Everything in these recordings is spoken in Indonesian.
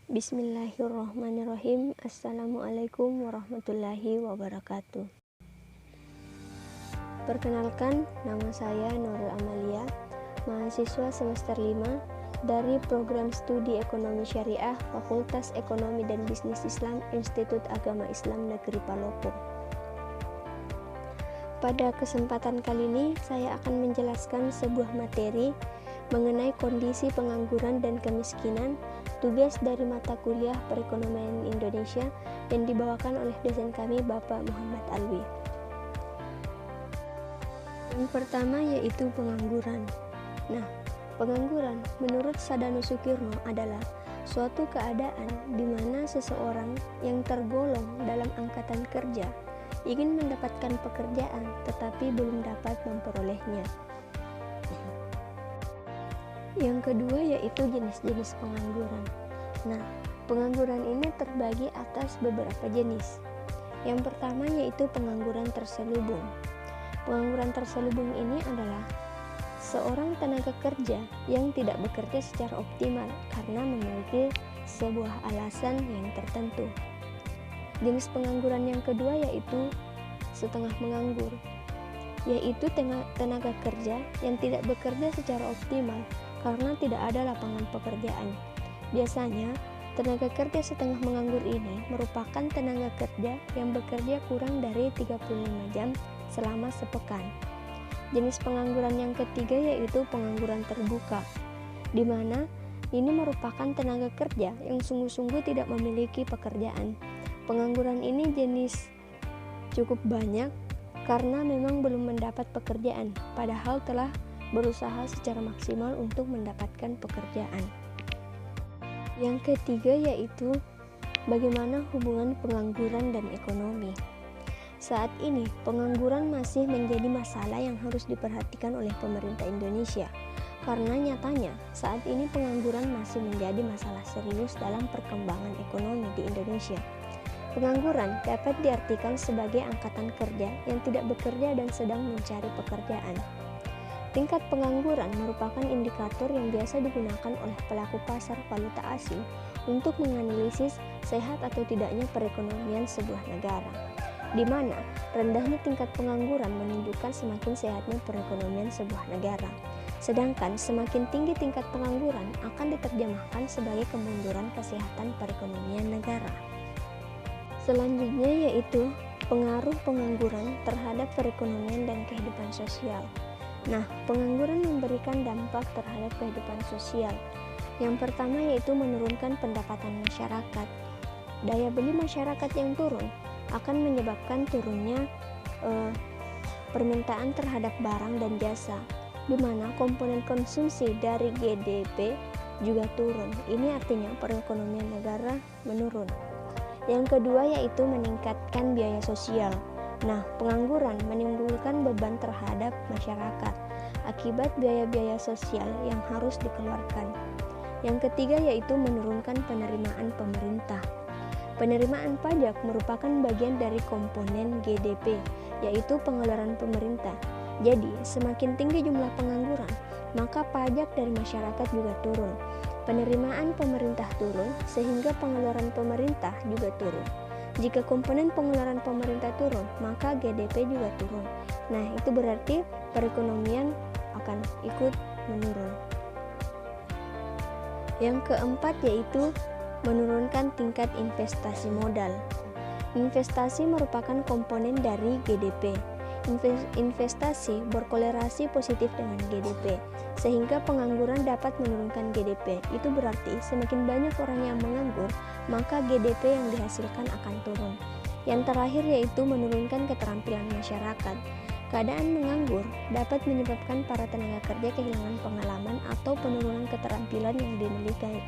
Bismillahirrahmanirrahim. Assalamualaikum warahmatullahi wabarakatuh. Perkenalkan, nama saya Nurul Amalia, mahasiswa semester 5 dari Program Studi Ekonomi Syariah Fakultas Ekonomi dan Bisnis Islam Institut Agama Islam Negeri Palopo. Pada kesempatan kali ini, saya akan menjelaskan sebuah materi mengenai kondisi pengangguran dan kemiskinan, tugas dari mata kuliah Perekonomian Indonesia yang dibawakan oleh dosen kami Bapak Muhammad Alwi. Yang pertama yaitu pengangguran. Nah, pengangguran menurut Sadano Sukirno adalah suatu keadaan di mana seseorang yang tergolong dalam angkatan kerja ingin mendapatkan pekerjaan tetapi belum dapat memperolehnya. Yang kedua yaitu jenis-jenis pengangguran. Nah, pengangguran ini terbagi atas beberapa jenis. Yang pertama yaitu pengangguran terselubung. Pengangguran terselubung ini adalah seorang tenaga kerja yang tidak bekerja secara optimal karena memiliki sebuah alasan yang tertentu. Jenis pengangguran yang kedua yaitu setengah menganggur, yaitu tenaga kerja yang tidak bekerja secara optimal karena tidak ada lapangan pekerjaan. Biasanya, tenaga kerja setengah menganggur ini merupakan tenaga kerja yang bekerja kurang dari 35 jam selama sepekan. Jenis pengangguran yang ketiga yaitu pengangguran terbuka, di mana ini merupakan tenaga kerja yang sungguh-sungguh tidak memiliki pekerjaan. Pengangguran ini jenis cukup banyak karena memang belum mendapat pekerjaan, padahal telah berusaha secara maksimal untuk mendapatkan pekerjaan. Yang ketiga yaitu bagaimana hubungan pengangguran dan ekonomi. Saat ini pengangguran masih menjadi masalah yang harus diperhatikan oleh pemerintah Indonesia karena nyatanya saat ini pengangguran masih menjadi masalah serius dalam perkembangan ekonomi di Indonesia. Pengangguran dapat diartikan sebagai angkatan kerja yang tidak bekerja dan sedang mencari pekerjaan. Tingkat pengangguran merupakan indikator yang biasa digunakan oleh pelaku pasar valuta asing untuk menganalisis sehat atau tidaknya perekonomian sebuah negara, di mana rendahnya tingkat pengangguran menunjukkan semakin sehatnya perekonomian sebuah negara. Sedangkan semakin tinggi tingkat pengangguran akan diterjemahkan sebagai kemunduran kesehatan perekonomian negara. Selanjutnya yaitu pengaruh pengangguran terhadap perekonomian dan kehidupan sosial. Nah, pengangguran memberikan dampak terhadap kehidupan sosial. Yang pertama yaitu menurunkan pendapatan masyarakat. Daya beli masyarakat yang turun akan menyebabkan turunnya permintaan terhadap barang dan jasa, di mana komponen konsumsi dari GDP juga turun. Ini artinya perekonomian negara menurun. Yang kedua yaitu meningkatkan biaya sosial. Nah, pengangguran menimbulkan beban terhadap masyarakat akibat biaya-biaya sosial yang harus dikeluarkan. Yang ketiga yaitu menurunkan penerimaan pemerintah. Penerimaan pajak merupakan bagian dari komponen GDP, yaitu pengeluaran pemerintah. Jadi, semakin tinggi jumlah pengangguran, maka pajak dari masyarakat juga turun. Penerimaan pemerintah turun, sehingga pengeluaran pemerintah juga turun. Jika komponen pengeluaran pemerintah turun, maka GDP juga turun. Nah, itu berarti perekonomian akan ikut menurun. Yang keempat yaitu menurunkan tingkat investasi modal. Investasi merupakan komponen dari GDP. Investasi berkolerasi positif dengan GDP, sehingga pengangguran dapat menurunkan GDP. Itu berarti semakin banyak orang yang menganggur, maka GDP yang dihasilkan akan turun. Yang terakhir yaitu menurunkan keterampilan masyarakat. Keadaan menganggur dapat menyebabkan para tenaga kerja kehilangan pengalaman atau penurunan keterampilan yang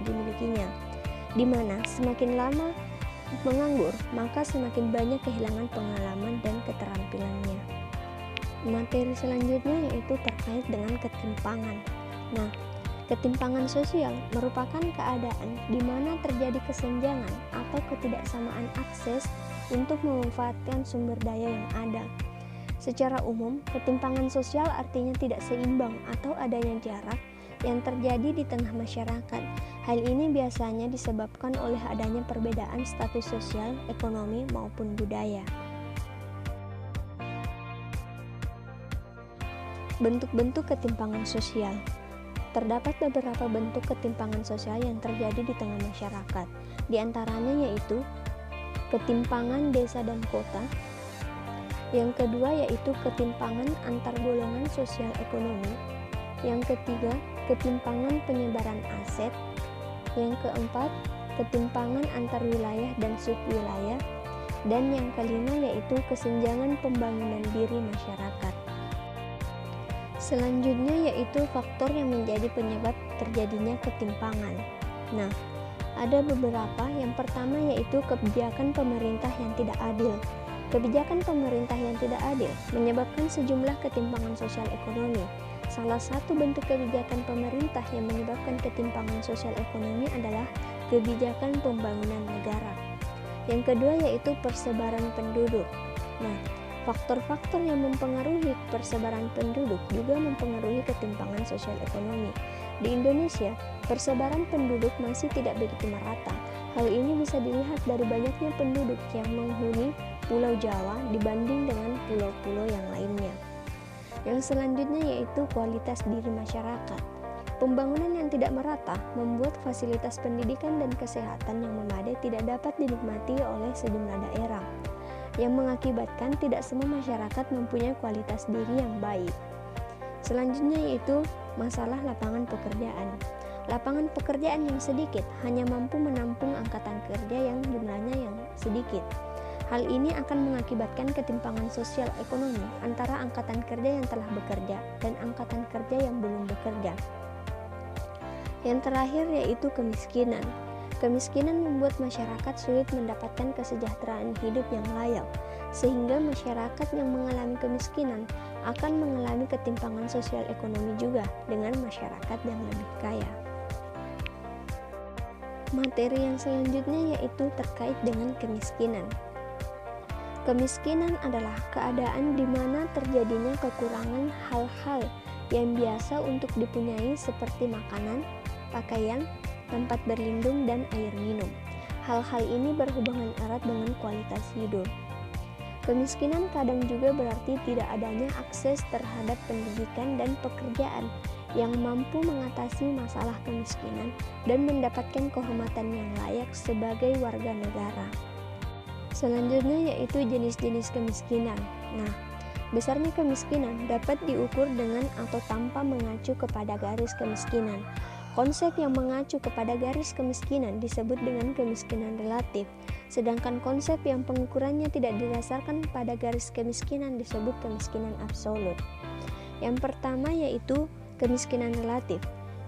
dimilikinya, di mana semakin lama menganggur, maka semakin banyak kehilangan pengalaman dan keterampilannya. Materi selanjutnya yaitu terkait dengan ketimpangan. Nah, ketimpangan sosial merupakan keadaan di mana terjadi kesenjangan atau ketidaksamaan akses untuk memanfaatkan sumber daya yang ada. Secara umum, ketimpangan sosial artinya tidak seimbang atau adanya jarak yang terjadi di tengah masyarakat. Hal ini biasanya disebabkan oleh adanya perbedaan status sosial, ekonomi, maupun budaya. Bentuk-bentuk ketimpangan sosial. Terdapat beberapa bentuk ketimpangan sosial yang terjadi di tengah masyarakat. Di antaranya yaitu ketimpangan desa dan kota. Yang kedua yaitu ketimpangan antar golongan sosial ekonomi. Yang ketiga, ketimpangan penyebaran aset. Yang keempat, ketimpangan antar wilayah dan subwilayah. Dan yang kelima yaitu kesenjangan pembangunan diri masyarakat. Selanjutnya yaitu faktor yang menjadi penyebab terjadinya ketimpangan. Nah, ada beberapa. Yang pertama yaitu kebijakan pemerintah yang tidak adil. Kebijakan pemerintah yang tidak adil menyebabkan sejumlah ketimpangan sosial ekonomi. Salah satu bentuk kebijakan pemerintah yang menyebabkan ketimpangan sosial ekonomi adalah kebijakan pembangunan negara. Yang kedua yaitu persebaran penduduk. Nah, faktor-faktor yang mempengaruhi persebaran penduduk juga mempengaruhi ketimpangan sosial ekonomi. Di Indonesia, persebaran penduduk masih tidak begitu merata. Hal ini bisa dilihat dari banyaknya penduduk yang menghuni Pulau Jawa dibanding dengan pulau-pulau yang lainnya. Yang selanjutnya yaitu kualitas diri masyarakat. Pembangunan yang tidak merata membuat fasilitas pendidikan dan kesehatan yang memadai tidak dapat dinikmati oleh sejumlah daerah, yang mengakibatkan tidak semua masyarakat mempunyai kualitas diri yang baik. Selanjutnya yaitu masalah lapangan pekerjaan. Lapangan pekerjaan yang sedikit hanya mampu menampung angkatan kerja yang jumlahnya yang sedikit. Hal ini akan mengakibatkan ketimpangan sosial ekonomi antara angkatan kerja yang telah bekerja dan angkatan kerja yang belum bekerja. Yang terakhir yaitu kemiskinan. Kemiskinan membuat masyarakat sulit mendapatkan kesejahteraan hidup yang layak, sehingga masyarakat yang mengalami kemiskinan akan mengalami ketimpangan sosial ekonomi juga dengan masyarakat yang lebih kaya. Materi yang selanjutnya yaitu terkait dengan kemiskinan. Kemiskinan adalah keadaan di mana terjadinya kekurangan hal-hal yang biasa untuk dipunyai seperti makanan, pakaian, tempat berlindung, dan air minum. Hal-hal ini berhubungan erat dengan kualitas hidup. Kemiskinan kadang juga berarti tidak adanya akses terhadap pendidikan dan pekerjaan yang mampu mengatasi masalah kemiskinan dan mendapatkan kehormatan yang layak sebagai warga negara. Selanjutnya yaitu jenis-jenis kemiskinan. Nah, besarnya kemiskinan dapat diukur dengan atau tanpa mengacu kepada garis kemiskinan. Konsep yang mengacu kepada garis kemiskinan disebut dengan kemiskinan relatif, sedangkan konsep yang pengukurannya tidak didasarkan pada garis kemiskinan disebut kemiskinan absolut. Yang pertama yaitu kemiskinan relatif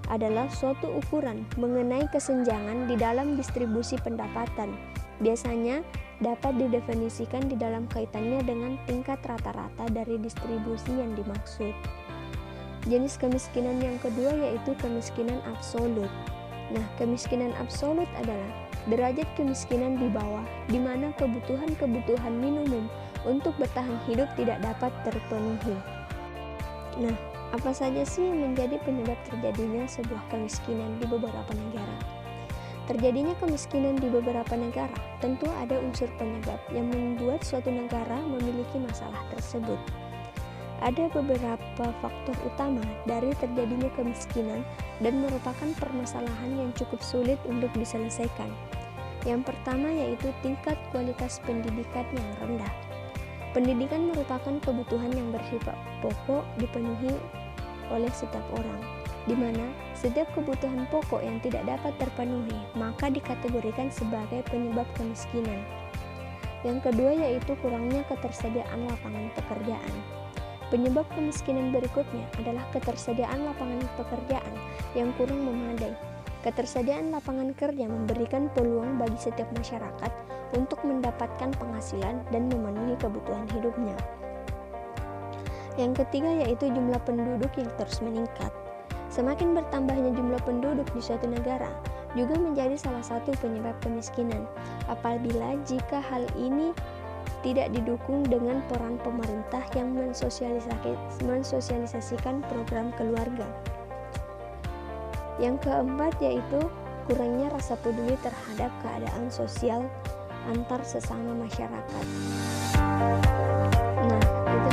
adalah suatu ukuran mengenai kesenjangan di dalam distribusi pendapatan. Biasanya dapat didefinisikan di dalam kaitannya dengan tingkat rata-rata dari distribusi yang dimaksud. Jenis kemiskinan yang kedua yaitu kemiskinan absolut. Nah, kemiskinan absolut adalah derajat kemiskinan di bawah, di mana kebutuhan-kebutuhan minimum untuk bertahan hidup tidak dapat terpenuhi. Nah, apa saja sih yang menjadi penyebab terjadinya sebuah kemiskinan di beberapa negara? Terjadinya kemiskinan di beberapa negara tentu ada unsur penyebab yang membuat suatu negara memiliki masalah tersebut. Ada beberapa faktor utama dari terjadinya kemiskinan dan merupakan permasalahan yang cukup sulit untuk diselesaikan. Yang pertama yaitu tingkat kualitas pendidikan yang rendah. Pendidikan merupakan kebutuhan yang bersifat pokok dipenuhi oleh setiap orang, di mana setiap kebutuhan pokok yang tidak dapat terpenuhi maka dikategorikan sebagai penyebab kemiskinan. Yang kedua yaitu kurangnya ketersediaan lapangan pekerjaan. Penyebab kemiskinan berikutnya adalah ketersediaan lapangan pekerjaan yang kurang memadai. Ketersediaan lapangan kerja memberikan peluang bagi setiap masyarakat untuk mendapatkan penghasilan dan memenuhi kebutuhan hidupnya. Yang ketiga yaitu jumlah penduduk yang terus meningkat. Semakin bertambahnya jumlah penduduk di suatu negara juga menjadi salah satu penyebab kemiskinan, apabila jika hal ini tidak didukung dengan peran pemerintah yang mensosialisasikan program keluarga. Yang keempat yaitu kurangnya rasa peduli terhadap keadaan sosial antar sesama masyarakat. Nah, itu